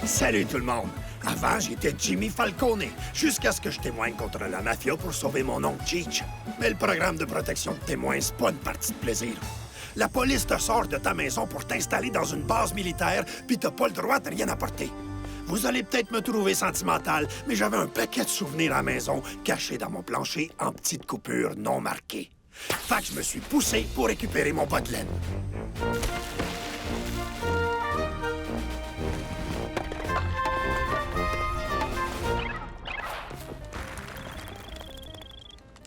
Salut tout le monde! Avant, j'étais Jimmy Falcone, jusqu'à ce que je témoigne contre la mafia pour sauver mon oncle Cheech. Mais le programme de protection de témoins, c'est pas une partie de plaisir. La police te sort de ta maison pour t'installer dans une base militaire, puis t'as pas le droit de rien apporter. Vous allez peut-être me trouver sentimental, mais j'avais un paquet de souvenirs à la maison, cachés dans mon plancher en petites coupures non marquées. Fait que je me suis poussé pour récupérer mon bas de laine.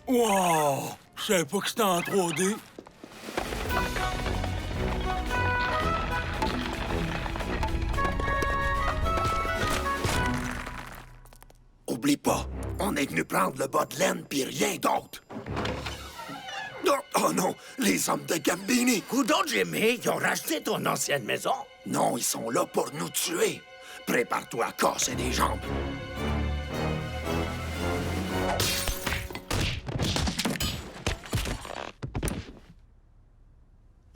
Wow! Je savais pas que c'était en 3D. Oublie pas, on est venu prendre le bas de laine pis rien d'autre. Non, oh non, les hommes de Gambini. Coudon, Jimmy, ils ont racheté ton ancienne maison. Non, ils sont là pour nous tuer. Prépare-toi à casser des jambes.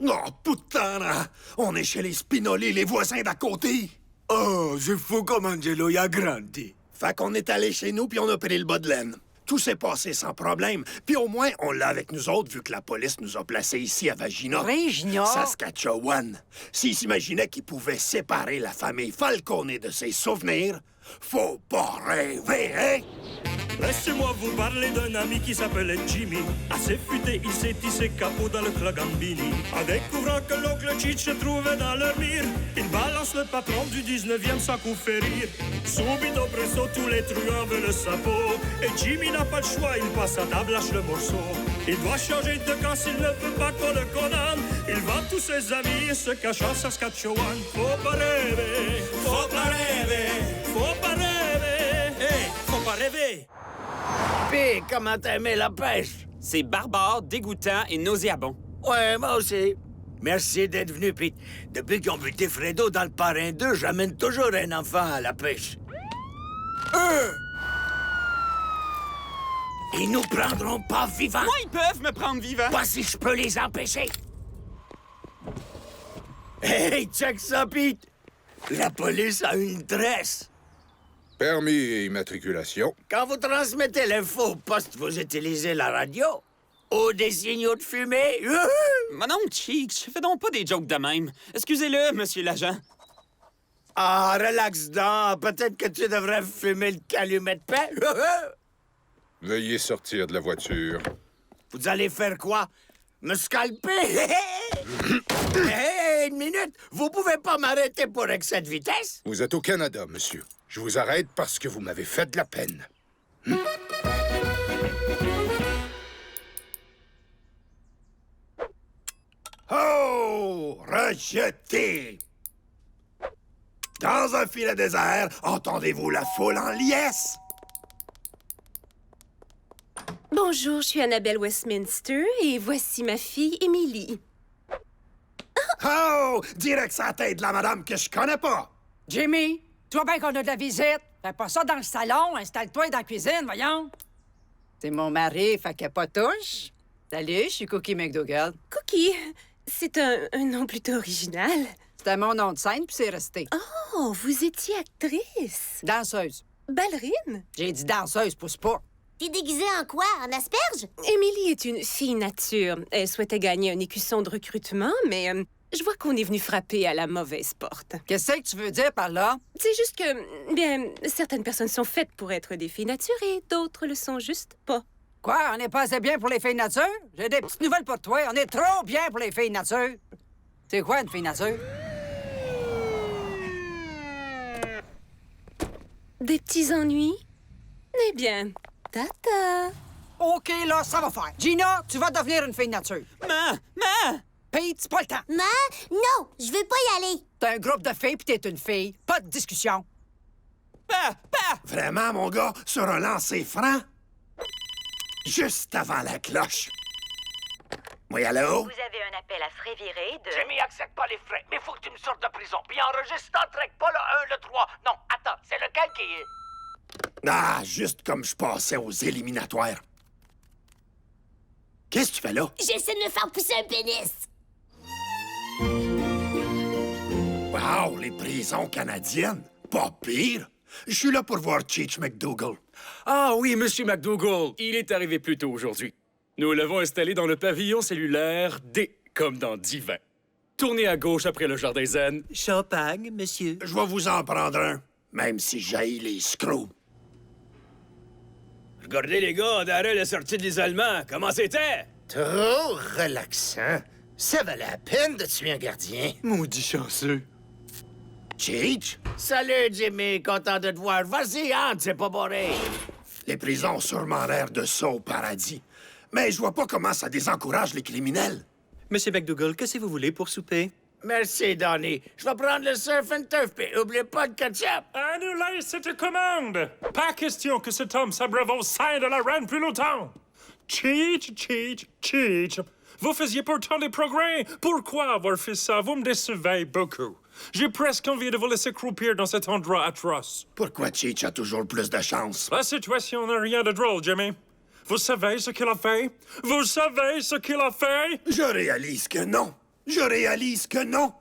Oh, putain! On est chez les Spinoli, les voisins d'à côté. Oh, c'est fou comme Angelo y a grandi. Fait qu'on est allé chez nous puis on a pris le bas de laine. Tout s'est passé sans problème. Puis au moins, on l'a avec nous autres, vu que la police nous a placés ici à Vagina. Vagina? Saskatchewan. S'ils s'imaginaient qu'ils pouvaient séparer la famille Falcone de ses souvenirs, faut pas rêver, hein? Laissez-moi vous parler d'un ami qui s'appelait Jimmy. Assez futé, il s'est tissé capot dans le club Gambini. En découvrant que l'oncle Cheech se trouvait dans leur mire, il balance le patron du 19e sans coup férir. Subito presso, tous les truands veulent sa peau. Et Jimmy n'a pas le choix, il passe à table, lâche le morceau. Il doit changer de camp s'il ne veut pas qu'on le condamne. Il vend tous ses amis et se cache en Saskatchewan. Faut pas rêver, faut pas rêver, faut pas rêver. Hey, faut pas rêver. Pis, comment t'as aimé la pêche? C'est barbare, dégoûtant et nauséabond. Ouais, moi aussi. Merci d'être venu, Pete. Depuis qu'ils ont buté Fredo dans le Parrain 2, j'amène toujours un enfant à la pêche. Ils nous prendront pas vivants. Moi, ils peuvent me prendre vivant. Pas si je peux les empêcher. Hey, check ça, Pete. La police a une tresse. Permis et immatriculation. Quand vous transmettez l'info au poste, vous utilisez la radio? Ou des signaux de fumée? Mon oncle Cheech, fais donc pas des jokes de même. Excusez-le, monsieur l'agent. Ah, relax donc. Peut-être que tu devrais fumer le calumet de paix. Veuillez sortir de la voiture. Vous allez faire quoi? Me scalper? Hey, une minute! Vous pouvez pas m'arrêter pour excès de vitesse? Vous êtes au Canada, monsieur. Je vous arrête parce que vous m'avez fait de la peine. Oh! Rejeté! Dans un filet désert, entendez-vous la foule en liesse? Bonjour, je suis Annabelle Westminster et voici ma fille, Émilie. Oh! Direct sa tête de la madame que je connais pas! Jimmy, tu vois bien qu'on a de la visite. Fais pas ça dans le salon, installe-toi dans la cuisine, voyons. C'est mon mari, fait qu'il pas touche. Salut, je suis Cookie McDougall. Cookie, c'est un nom plutôt original. C'était mon nom de scène, puis c'est resté. Oh, vous étiez actrice. Danseuse. Ballerine. J'ai dit danseuse, pousse pas. T'es déguisée en quoi? En asperge? Émilie est une fille nature. Elle souhaitait gagner un écusson de recrutement, mais je vois qu'on est venu frapper à la mauvaise porte. Qu'est-ce que tu veux dire par là? C'est juste que, bien, certaines personnes sont faites pour être des filles nature et d'autres le sont juste pas. Quoi? On n'est pas assez bien pour les filles nature? J'ai des petites nouvelles pour toi. On est trop bien pour les filles nature. C'est quoi une fille nature? Des petits ennuis? Eh bien, tata. OK, là, ça va faire. Gina, tu vas devenir une fille nature. Ma! Pete, c'est pas le temps. Non, je veux pas y aller. T'es un groupe de filles puis t'es une fille. Pas de discussion. Pa! Vraiment, mon gars, sur un lancer franc? Juste avant la cloche. Oui, allô? Vous avez un appel à frais virés de... Jimmy accepte pas les frais, mais faut que tu me sortes de prison. Puis enregistre Star Trek, pas le 1, le 3. Non, attends, c'est lequel qui est... Ah, juste comme je passais aux éliminatoires. Qu'est-ce que tu fais là? J'essaie de me faire pousser un pénis. Wow, les prisons canadiennes! Pas pire. Je suis là pour voir Cheech McDougal. Ah oui, Monsieur McDougal, il est arrivé plus tôt aujourd'hui. Nous l'avons installé dans le pavillon cellulaire D, comme dans Divin. Tournez à gauche après le jardin zen. Champagne, monsieur. Je vais vous en prendre un, même si j'haïs les screws. Regardez, les gars, Daryl est sorti de l'isolement. Comment c'était? Trop relaxant. Ça valait la peine de tuer un gardien. Maudit chanceux. Cheech, Salut, Jimmy. Content de te voir. Vas-y, Hans, c'est pas boring. les prisons ont sûrement l'air de ça au paradis. Mais je vois pas comment ça désencourage les criminels. Monsieur McDougal, qu'est-ce que vous voulez pour souper? Merci, Donnie. Je vais prendre le surf and turf, puis oublie pas de ketchup. Annulez cette commande! Pas question que cet homme s'abreuve au sein de la reine plus longtemps! Cheech, Cheech, Cheech! Vous faisiez pourtant des progrès! Pourquoi avoir fait ça? Vous me décevez beaucoup. J'ai presque envie de vous laisser croupir dans cet endroit atroce. Pourquoi Cheech a toujours plus de chance? La situation n'a rien de drôle, Jimmy. Vous savez ce qu'il a fait? Vous savez ce qu'il a fait? Je réalise que non. Je réalise que non.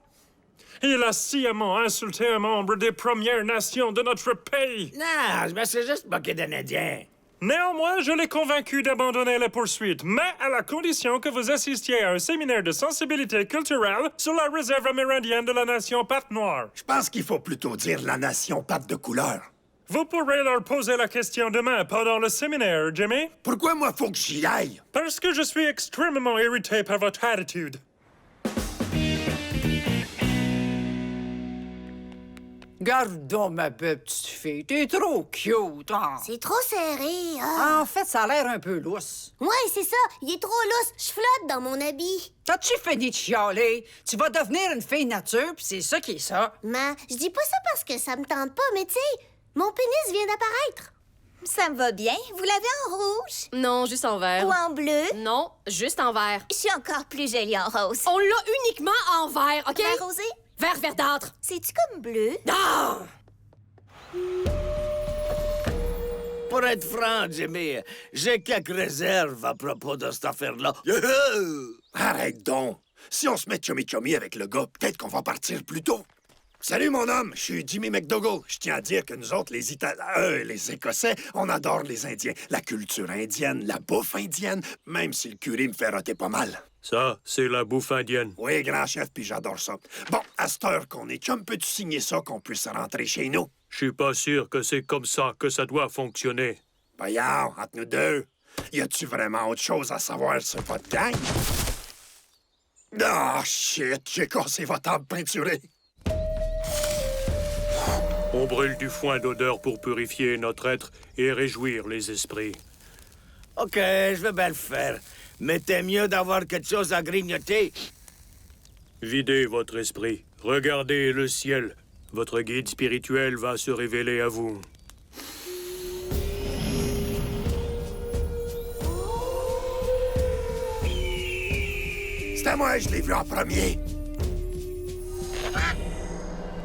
Il a sciemment insulté un membre des Premières Nations de notre pays. Non, je me suis juste moqué d'un Indien. Néanmoins, je l'ai convaincu d'abandonner la poursuite, mais à la condition que vous assistiez à un séminaire de sensibilité culturelle sur la réserve amérindienne de la nation Patte Noire. Je pense qu'il faut plutôt dire la nation patte de couleur. Vous pourrez leur poser la question demain pendant le séminaire, Jimmy. Pourquoi moi faut que j'y aille? Parce que je suis extrêmement irrité par votre attitude. Gardons ma belle petite fille. T'es trop cute, hein? C'est trop serré, hein? En fait, ça a l'air un peu lousse. Ouais, c'est ça. Il est trop lousse. Je flotte dans mon habit. T'as-tu fini de chialer? Tu vas devenir une fille nature, pis c'est ça qui est ça. Mais je dis pas ça parce que ça me tente pas, mais tu sais, mon pénis vient d'apparaître. Ça me va bien. Vous l'avez en rouge? Non, juste en vert. Ou en bleu? Non, juste en vert. Je suis encore plus jolie en rose. On l'a uniquement en vert, OK? Vert rosé? Vert verdâtre. C'est-tu comme bleu? Ah! Pour être franc, Jimmy, j'ai quelques réserves à propos de cette affaire-là. Arrête donc. Si on se met chummy-chummy avec le gars, peut-être qu'on va partir plus tôt. Salut, mon homme. Je suis Jimmy McDougal. Je tiens à dire que nous autres, les Écossais, on adore les Indiens. La culture indienne, la bouffe indienne, même si le curry me fait roter pas mal. Ça, c'est la bouffe indienne. Oui, grand chef, puis j'adore ça. Bon, à cette heure qu'on est chum, peux-tu signer ça qu'on puisse rentrer chez nous? Je suis pas sûr que c'est comme ça que ça doit fonctionner. Voyons, entre nous deux, y a-tu vraiment autre chose à savoir sur votre gang? Ah, shit, j'ai cassé votre arbre peinturée. On brûle du foin d'odeur pour purifier notre être et réjouir les esprits. OK, je vais bien le faire. Mais t'es mieux d'avoir quelque chose à grignoter. Videz votre esprit. Regardez le ciel. Votre guide spirituel va se révéler à vous. C'était moi, je l'ai vu en premier.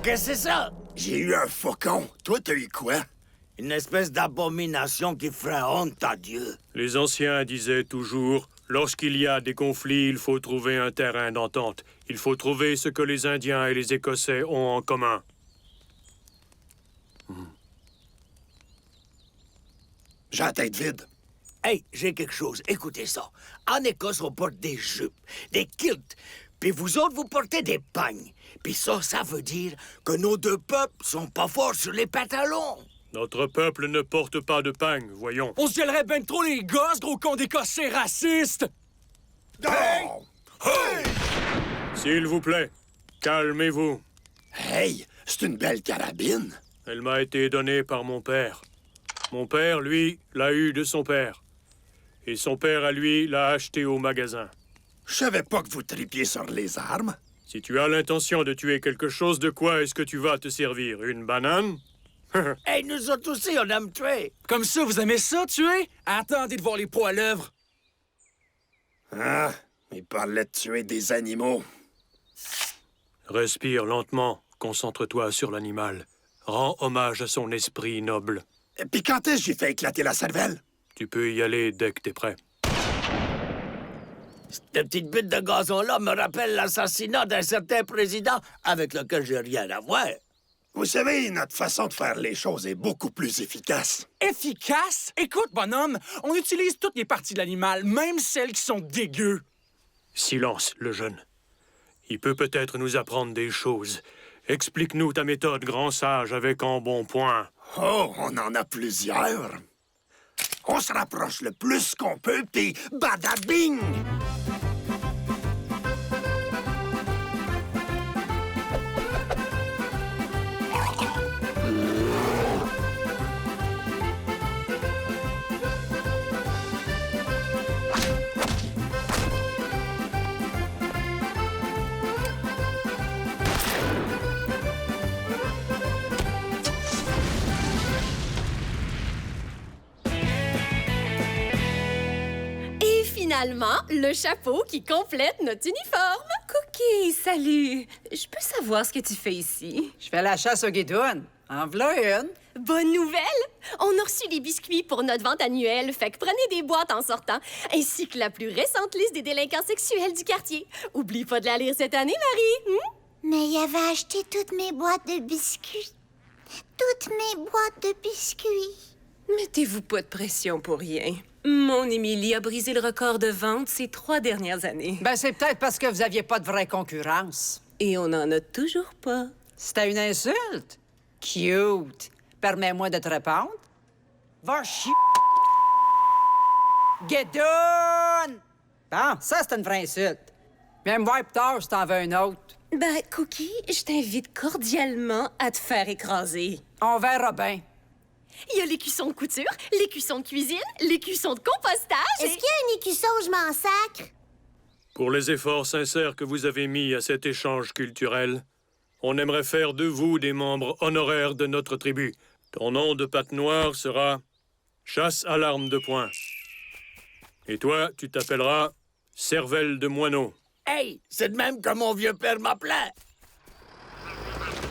Qu'est-ce que c'est ça? J'ai eu un faucon. Toi, t'as eu quoi? Une espèce d'abomination qui ferait honte à Dieu. Les anciens disaient toujours, lorsqu'il y a des conflits, il faut trouver un terrain d'entente. Il faut trouver ce que les Indiens et les Écossais ont en commun. J'ai la tête vide. Hey, j'ai quelque chose. Écoutez ça. En Écosse, on porte des jupes, des kilts. Puis vous autres, vous portez des pagnes. Puis ça veut dire que nos deux peuples sont pas forts sur les pantalons. Notre peuple ne porte pas de pagne, voyons. On se gèlerait ben trop les gosses, gros con d'Écossais racistes! Hey! Hey! S'il vous plaît, calmez-vous. Hey, c'est une belle carabine. Elle m'a été donnée par mon père. Mon père, lui, l'a eue de son père. Et son père, à lui, l'a achetée au magasin. Je savais pas que vous tripiez sur les armes. Si tu as l'intention de tuer quelque chose, de quoi est-ce que tu vas te servir? Une banane? Hey, nous autres aussi, on aime tuer. Comme ça, vous aimez ça, tuer? Attendez de voir les poils à l'œuvre. Ah, il parlait de tuer des animaux. Respire lentement. Concentre-toi sur l'animal. Rends hommage à son esprit noble. Et puis quand est-ce que j'ai fait éclater la cervelle? Tu peux y aller dès que t'es prêt. Cette petite bite de gazon-là me rappelle l'assassinat d'un certain président avec lequel j'ai rien à voir. Vous savez, notre façon de faire les choses est beaucoup plus efficace. Efficace? Écoute, bonhomme, on utilise toutes les parties de l'animal, même celles qui sont dégueu. Silence, le jeune. Il peut peut-être nous apprendre des choses. Explique-nous ta méthode, grand sage, avec embonpoint. Oh, on en a plusieurs. On se rapproche le plus qu'on peut, puis badabing! Finalement, le chapeau qui complète notre uniforme. Cookie, salut. Je peux savoir ce que tu fais ici? Je fais la chasse aux guidounes. En v'là une. Bonne nouvelle! On a reçu les biscuits pour notre vente annuelle, fait que prenez des boîtes en sortant, ainsi que la plus récente liste des délinquants sexuels du quartier. Oublie pas de la lire cette année, Marie. Mais il avait acheté toutes mes boîtes de biscuits. Toutes mes boîtes de biscuits. Mettez-vous pas de pression pour rien. Mon Émilie a brisé le record de vente ces 3 dernières années. Ben, c'est peut-être parce que vous aviez pas de vraie concurrence. Et on n'en a toujours pas. C'était une insulte? Cute. Permets-moi de te répondre. Va chier. Guédoune! Bon, ça, c'est une vraie insulte. Viens me voir plus tard si t'en veux un autre. Ben, Cookie, je t'invite cordialement à te faire écraser. On verra bien. Il y a l'écusson de couture, l'écusson de cuisine, l'écusson de compostage. Est-ce qu'il y a un écusson où je m'en sacre? Pour les efforts sincères que vous avez mis à cet échange culturel, on aimerait faire de vous des membres honoraires de notre tribu. Ton nom de patte noire sera Chasse à l'arme de poing. Et toi, tu t'appelleras Cervelle de moineau. Hey, c'est de même que mon vieux père m'appelait.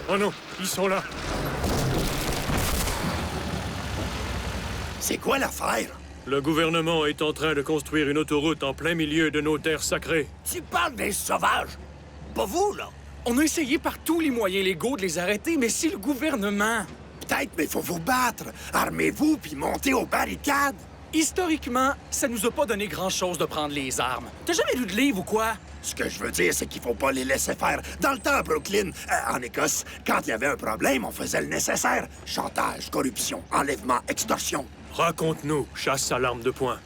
Oh non, ils sont là. C'est quoi l'affaire? Le gouvernement est en train de construire une autoroute en plein milieu de nos terres sacrées. Tu parles des sauvages. Pas vous, là. On a essayé par tous les moyens légaux de les arrêter, mais c'est le gouvernement. Peut-être, mais faut vous battre. Armez-vous, puis montez aux barricades. Historiquement, ça nous a pas donné grand-chose de prendre les armes. T'as jamais lu de livre ou quoi? Ce que je veux dire, c'est qu'il faut pas les laisser faire. Dans le temps à Brooklyn, en Écosse, quand il y avait un problème, on faisait le nécessaire. Chantage, corruption, enlèvement, extorsion. Raconte-nous, Chasse à l'arme de poing.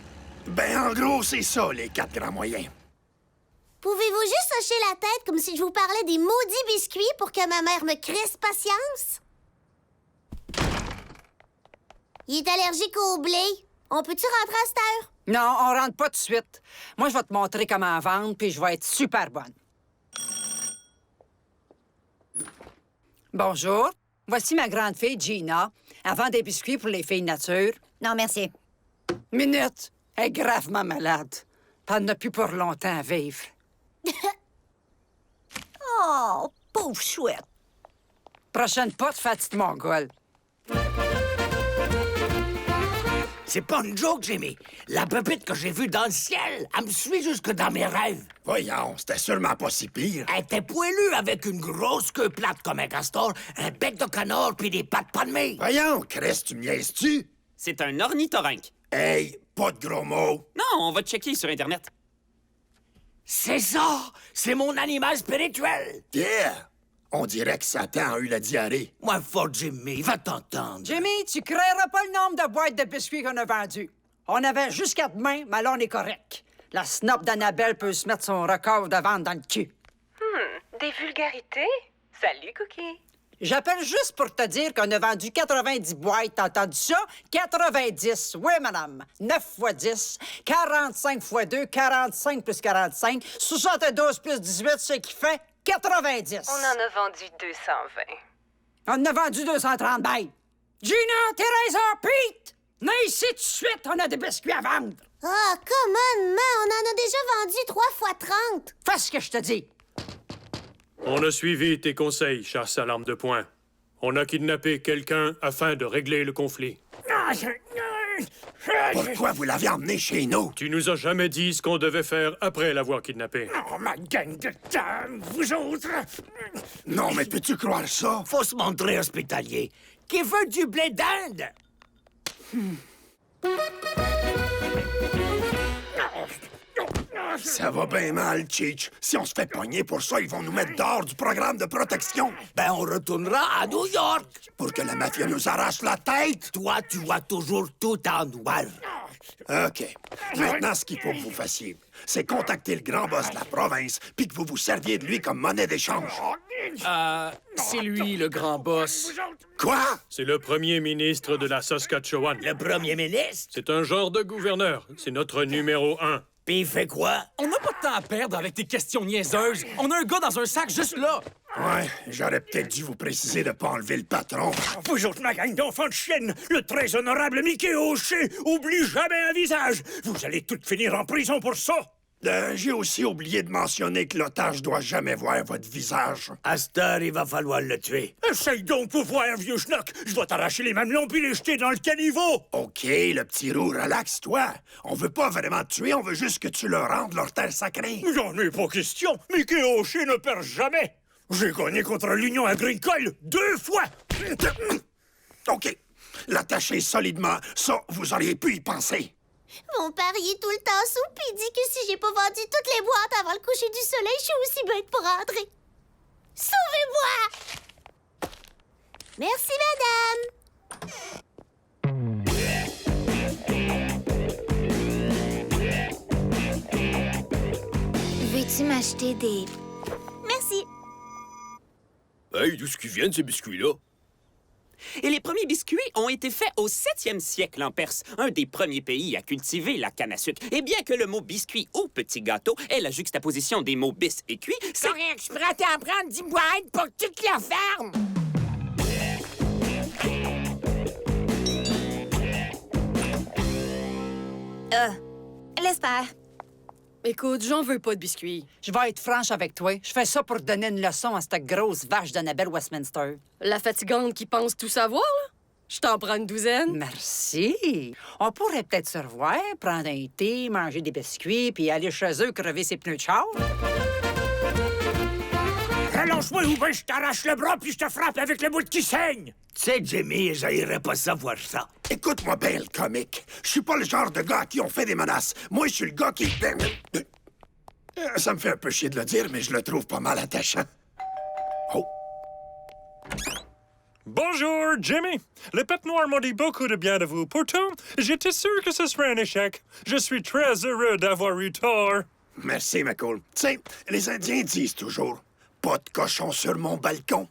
Ben, en gros, c'est ça, les 4 grands moyens. Pouvez-vous juste hocher la tête comme si je vous parlais des maudits biscuits pour que ma mère me crisse patience? Il est allergique au blé. On peut-tu rentrer à cette heure? Non, on rentre pas tout de suite. Moi, je vais te montrer comment vendre, puis je vais être super bonne. Bonjour. Voici ma grande fille, Gina. Elle vend des biscuits pour les filles nature. Non, merci. Minute. Elle est gravement malade. Puis elle n'a plus pour longtemps à vivre. Oh, pauvre chouette. Prochaine porte, fatite mongole. C'est pas une joke, Jimmy. La pépite que j'ai vue dans le ciel, elle me suit jusque dans mes rêves. Voyons, c'était sûrement pas si pire. Elle était poilue avec une grosse queue plate comme un castor, un bec de canard puis des pattes palmées. Voyons, Chris, tu me niaises-tu? C'est un ornithorynque. Hey, pas de gros mots. Non, on va checker sur Internet. C'est ça! C'est mon animal spirituel! Yeah! On dirait que Satan a eu la diarrhée. Moi, fort Jimmy, va t'entendre. Jimmy, tu créeras pas le nombre de boîtes de biscuits qu'on a vendues. On avait jusqu'à demain, mais là, on est correct. La snob d'Annabelle peut se mettre son record de vente dans le cul. Des vulgarités? Salut, Cookie. J'appelle juste pour te dire qu'on a vendu 90 boîtes. T'as entendu ça? 90. Oui, madame. 9 x 10, 45 x 2, 45 plus 45, 72 plus 18, ce qui fait 90. On en a vendu 220. On en a vendu 230 bêtes. Gina, Teresa, Pete! Venez ici tout de suite, on a des biscuits à vendre. Ah, come on, on en a déjà vendu 3 x 30. Fais ce que je te dis. On a suivi tes conseils, Chasse à l'arme de poing. On a kidnappé quelqu'un afin de régler le conflit. Pourquoi vous l'avez emmené chez nous? Tu nous as jamais dit ce qu'on devait faire après l'avoir kidnappé. Oh, ma gang de dames, vous autres! Non, mais peux-tu croire ça? Faut se montrer hospitalier. Qui veut du blé d'Inde? Ça va bien mal, Cheech. Si on se fait pogner pour ça, ils vont nous mettre dehors du programme de protection. Ben, on retournera à New York. Pour que la mafia nous arrache la tête? Toi, tu vois toujours tout en noir. OK. Maintenant, ce qu'il faut que vous fassiez, c'est contacter le grand boss de la province puis que vous vous serviez de lui comme monnaie d'échange. C'est lui, le grand boss. Quoi? C'est le premier ministre de la Saskatchewan. Le premier ministre? C'est un genre de gouverneur. C'est notre numéro 1. Puis il fait quoi? On n'a pas de temps à perdre avec tes questions niaiseuses. On a un gars dans un sac juste là. Ouais, j'aurais peut-être dû vous préciser de pas enlever le patron. Vous autres, ma gang d'enfants de chienne, le très honorable Mickey O'Shea, oublie jamais un visage. Vous allez tous finir en prison pour ça. J'ai aussi oublié de mentionner que l'otage doit jamais voir votre visage. À cette heure, il va falloir le tuer. Essaye donc pour voir, vieux schnock. Je vais t'arracher les mamelons puis les jeter dans le caniveau. OK, le petit roux, relaxe-toi. On veut pas vraiment te tuer, on veut juste que tu leur rendes leur terre sacrée. J'en ai pas question. Mickey O'Shea ne perd jamais. J'ai gagné contre l'Union agricole 2 fois. OK. L'attacher solidement, ça, vous auriez pu y penser. Mon père, il est tout le temps sous, puis il dit que si j'ai pas vendu toutes les boîtes avant le coucher du soleil, je suis aussi bête pour rentrer. Sauvez-moi! Merci, madame. Veux-tu m'acheter des... Merci. Hey, d'où est-ce qu'ils viennent, ces biscuits-là? Et les premiers biscuits ont été faits au 7e siècle en Perse, un des premiers pays à cultiver la canne à sucre. Et bien que le mot biscuit ou petit gâteau est la juxtaposition des mots bis et cuit, c'est... Correct, je pourrais t'en prendre 10 boîtes pour toute la ferme. Laisse faire. Écoute, j'en veux pas de biscuits. Je vais être franche avec toi. Je fais ça pour donner une leçon à cette grosse vache d'Annabelle Westminster. La fatigante qui pense tout savoir, là? Je t'en prends une douzaine. Merci. On pourrait peut-être se revoir, prendre un thé, manger des biscuits, puis aller chez eux crever ses pneus de char. Relance-moi ou bien je t'arrache le bras puis je te frappe avec le bout qui saigne. Tu sais, Jimmy, j'aillerais pas savoir ça. Écoute-moi bien, le comique. Je suis pas le genre de gars à qui on fait des menaces. Moi, je suis le gars qui... Ça me fait un peu chier de le dire, mais je le trouve pas mal attachant. Oh. Bonjour, Jimmy. Les Pets Noirs m'ont dit beaucoup de bien de vous. Pourtant, j'étais sûr que ce serait un échec. Je suis très heureux d'avoir eu tort. Merci, McCall. Tu sais, les Indiens disent toujours « Pas de cochon sur mon balcon »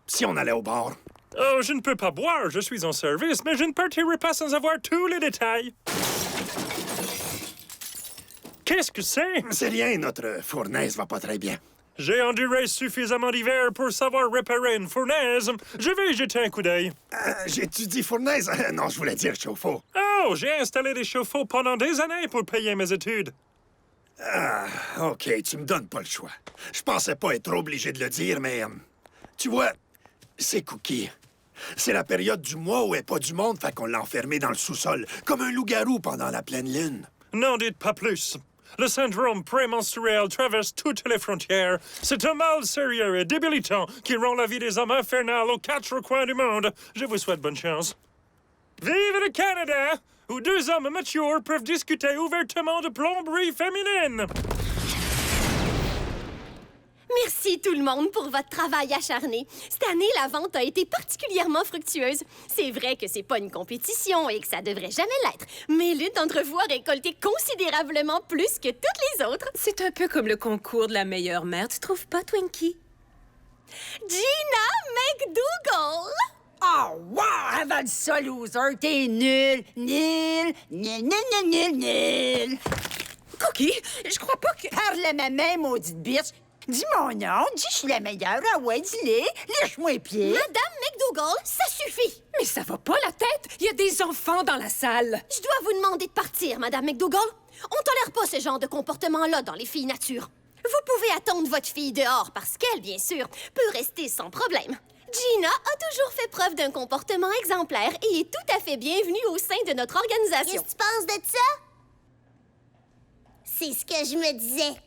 si on allait au bar. Oh, je ne peux pas boire, je suis en service, mais je ne partirai pas sans avoir tous les détails. Qu'est-ce que c'est? C'est rien, notre fournaise va pas très bien. J'ai enduré suffisamment d'hiver pour savoir réparer une fournaise. Je vais y jeter un coup d'œil. J'ai-tu dit fournaise? Non, je voulais dire chauffe-eau. Oh, j'ai installé des chauffe-eau pendant des années pour payer mes études. Ah, OK, tu me donnes pas le choix. Je pensais pas être obligé de le dire, mais... tu vois, c'est Cookie. C'est la période du mois où elle est pas du monde, fait qu'on l'a enfermé dans le sous-sol, comme un loup-garou pendant la pleine lune. N'en dites pas plus. Le syndrome prémenstruel traverse toutes les frontières. C'est un mal sérieux et débilitant qui rend la vie des hommes infernale aux 4 coins du monde. Je vous souhaite bonne chance. Vive le Canada, où 2 hommes matures peuvent discuter ouvertement de plomberie féminine. Merci tout le monde pour votre travail acharné. Cette année, la vente a été particulièrement fructueuse. C'est vrai que c'est pas une compétition et que ça devrait jamais l'être, mais l'une d'entre vous a récolté considérablement plus que toutes les autres. C'est un peu comme le concours de la meilleure mère, tu trouves pas, Twinkie? Gina McDougall! Oh, wow! Avale ça, loser! T'es nul! Nul! Nul, nul, nul, nul, nul! Cookie, je crois pas que... Parle à ma main, maudite bitch! Dis mon nom, dis je suis la meilleure. Ah ouais, dis-le. Lèche-moi les pieds. Madame McDougall, ça suffit. Mais ça va pas la tête. Il y a des enfants dans la salle. Je dois vous demander de partir, Madame McDougall. On tolère pas ce genre de comportement-là dans les filles nature. Vous pouvez attendre votre fille dehors parce qu'elle, bien sûr, peut rester sans problème. Gina a toujours fait preuve d'un comportement exemplaire et est tout à fait bienvenue au sein de notre organisation. Qu'est-ce que tu penses de ça? C'est ce que je me disais.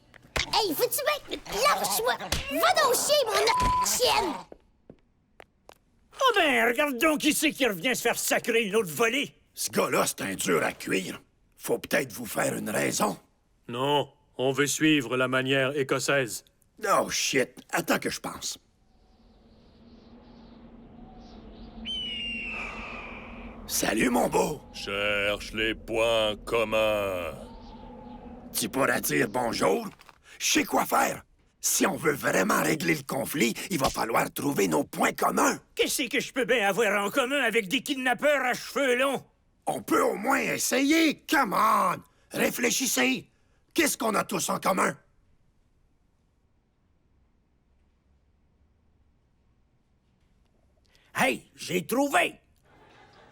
Hey, faut-tu bien... Lâche-moi! Va donc chier, mon chienne! Oh ben, regarde donc qui c'est qui revient se faire sacrer une autre volée. Ce gars-là, c'est un dur à cuire. Faut peut-être vous faire une raison. Non, on veut suivre la manière écossaise. Oh, shit. Attends que je pense. Salut, mon beau. Cherche les points communs. Tu pourras dire bonjour? Je sais quoi faire. Si on veut vraiment régler le conflit, il va falloir trouver nos points communs. Qu'est-ce que je peux bien avoir en commun avec des kidnappeurs à cheveux longs? On peut au moins essayer. Come on! Réfléchissez. Qu'est-ce qu'on a tous en commun? Hey, j'ai trouvé!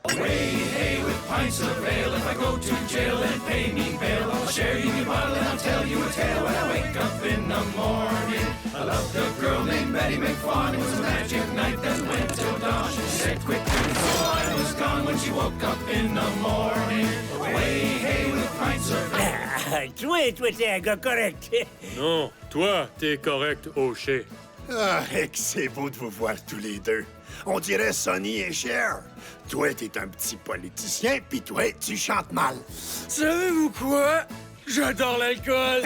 Hey, with pints of ale, if I go to jail, then pay me bail. I'll share you my bottle and I'll tell you a tale when I wake up in the morning. I loved a girl named Betty McFawn. It was a magic night that went till dawn. She said quick, so I was gone when she woke up in the morning. Away, hey, with pints of ale. Toi, t'es un gars correct. Non, toi, t'es correct, O'Shea. Ah, et que c'est beau de vous voir tous les deux. On dirait Sonny et Cher. Toi, t'es un petit politicien, puis toi, tu chantes mal. Savez-vous quoi? J'adore l'alcool!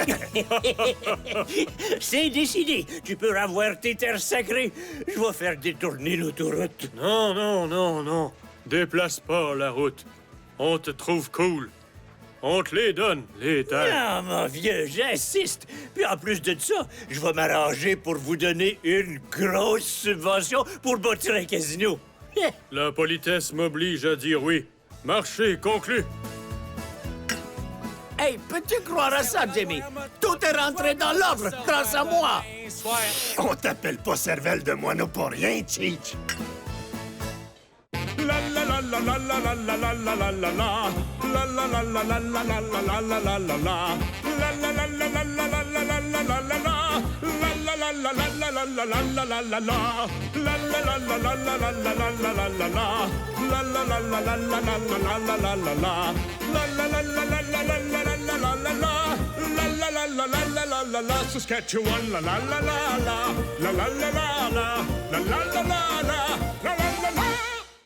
C'est décidé. Tu peux avoir tes terres sacrées. Je vais faire détourner l'autoroute. Non, non, non, non. Déplace pas la route. On te trouve cool. On te les donne, les terres. Non, mon vieux, j'insiste. Puis en plus de ça, je vais m'arranger pour vous donner une grosse subvention pour bâtir un casino. La politesse m'oblige à dire oui. Marché conclu. Hey, peux-tu croire à ça, Jimmy? Tout est rentré dans l'ordre grâce à moi. On t'appelle pas cervelle de moineau pour rien, Cheech. La la la la la la la la la la la la. La la la la la la la la la la la la. La la la la la la la la la la la la la. La la la la la la la la la la la la. La la la la la la la la la la la la la. La la la la la la la la la la la la. La la la la la la la la la la la la. La la la la la la la la la. Saskatchewan, la la la la la. La la la la la. La la la la la.